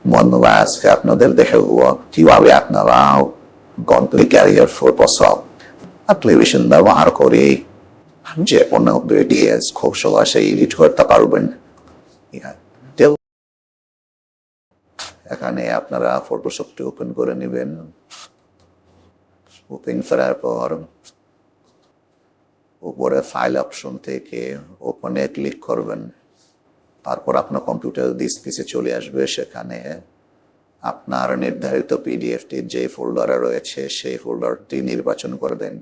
বন্ধুরা, আজকে আপনাদের দেখাবো কিভাবে আপনারা কন্টেন্ট ক্যারিয়ার ফটোশপ অ্যাপ্লিকেশন ব্যবহার করে যে কোনো ভিডিও খুব সহজে এডিট করতে পারবেন। এখানে আপনারা ফটোশপটি ওপেন করে নেবেন। ওপেন করার পর উপরে ফাইল অপশন থেকে ওপেনে ক্লিক করবেন। তারপর আপনার কম্পিউটার ডিসপ্লেতে চলে আসবে। সেখানে আপনার নির্ধারিত পিডিএফটির যে ফোল্ডারে রয়েছে সেই ফোল্ডারটি নির্বাচন করবেন।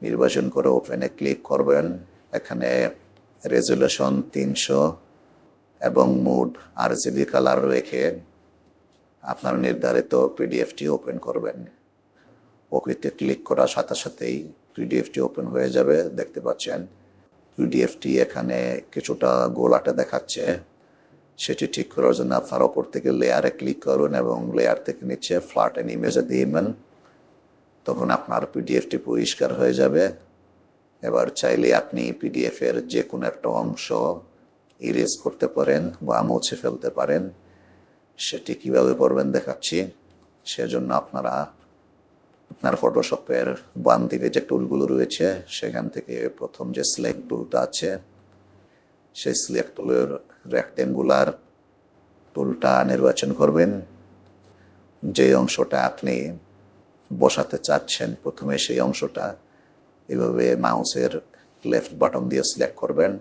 নির্বাচন করে ওপেনে ক্লিক করবেন। এখানে রেজুলেশন 300 এবং মোড RGB কালার রেখে আপনার নির্ধারিত পিডিএফটি ওপেন করবেন। ওকেতে ক্লিক করার সাথে সাথেই পিডিএফটি ওপেন হয়ে যাবে। দেখতে পাচ্ছেন পিডিএফটি এখানে কিছুটা গোলাটে দেখাচ্ছে। সেটি ঠিক করার জন্য আপনার ওপর থেকে লেয়ারে ক্লিক করুন এবং লেয়ার থেকে নিচে ফ্ল্যাটেন ইমেজে দিবেন। তখন আপনার পিডিএফটি পরিষ্কার হয়ে যাবে। এবার চাইলে আপনি পিডিএফের যে কোনো একটা অংশ ইরেজ করতে পারেন বা মুছে ফেলতে পারেন। সেটি কিভাবে করবেন দেখাচ্ছি। সেজন্য আপনারা আপনার ফটোশপের বাম দিকে যে টুলগুলো রয়েছে সেখান থেকে প্রথম যে সিলেক্ট টুলটা আছে সেই সিলেক্ট টুলের রেক্টেঙ্গুলার টুলটা নির্বাচন করবেন। যে অংশটা আপনি বসাতে চাচ্ছেন প্রথমে সেই অংশটা এভাবে মাউসের লেফট বাটন দিয়ে সিলেক্ট করবেন।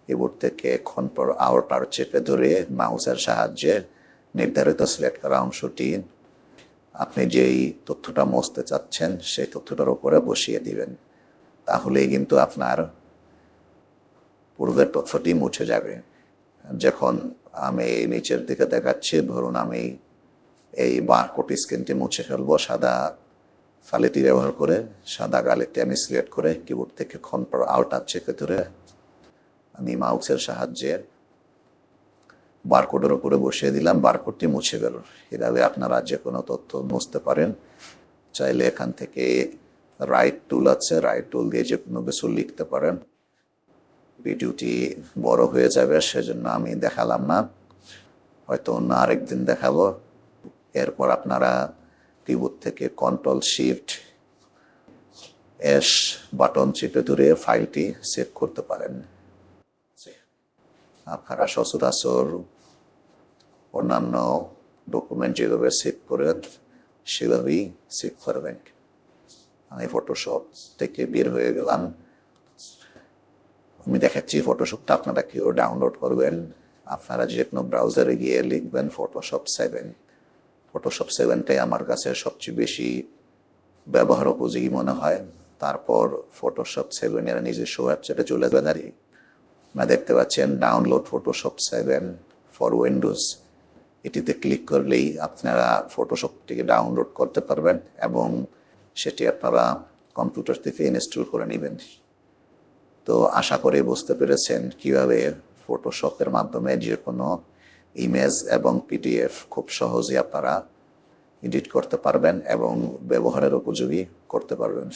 কিবোর্ড থেকে কন্ট্রোল আউটার চেপে ধরে মাউসের সাহায্যে নির্ধারিত সিলেক্ট করা অংশটি আপনি যেই তথ্যটা মুছতে চাচ্ছেন সেই তথ্যটার উপরে বসিয়ে দিবেন। তাহলেই কিন্তু আপনার পূর্বের তথ্যটি মুছে যাবে। যখন আমি নিচের দিকে দেখাচ্ছি, ধরুন আমি এই বারকোড স্ক্রিনটি মুছে ফেলবো সাদা ফালিটি ব্যবহার করে। সাদা গালিটি আমি সিলেক্ট করে কিবোর্ড থেকে কন্ট্রোল আউটার চেপে ধরে আমি মাউসের সাহায্যে বারকোডের উপরে বসিয়ে দিলাম। বারকোডটি মুছে গেল। এভাবে আপনারা যে কোনো তথ্য মুছতে পারেন। চাইলে এখান থেকে রাইট টুল আছে, রাইট টুল দিয়ে যে কোনো কিছু লিখতে পারেন। ভিডিওটি বড় হয়ে যাবে, সেজন্য আমি দেখালাম না, হয়তো অন্য আরেকদিন দেখাবো। এরপর আপনারা কিবোর্ড থেকে Ctrl+Shift+S বাটন চেপে ধরে ফাইলটি সেভ করতে পারেন। আপনারা সচরাচর অন্যান্য ডকুমেন্ট যেভাবে সেভ করেন সেভাবেই সেভ করবেন। আমি ফটোশপ থেকে বের হয়ে গেলাম। আমি দেখাচ্ছি ফটোশপটা আপনারা কেউ ডাউনলোড করবেন। আপনারা যে কোনো ব্রাউজারে গিয়ে লিখবেন ফটোশপ 7। ফটোশপ 7টাই আমার কাছে সবচেয়ে বেশি ব্যবহার উপযোগী মনে হয়। তারপর ফটোশপ 7-এর নিজস্ব ওয়েবসাইটে চলে যাবেন। আর দেখতে পাচ্ছেন ডাউনলোড ফটোশপ 7 ফর উইন্ডোজ। এটিতে ক্লিক করলেই আপনারা ফটোশপটিকে ডাউনলোড করতে পারবেন এবং সেটি আপনারা কম্পিউটার থেকে ইনস্টল করে নেবেন। তো আশা করি বুঝতে পেরেছেন কিভাবে ফটোশপের মাধ্যমে যে কোনো ইমেজ এবং পিডিএফ খুব সহজেই আপনারা এডিট করতে পারবেন এবং ব্যবহারের উপযোগী করতে পারবেন।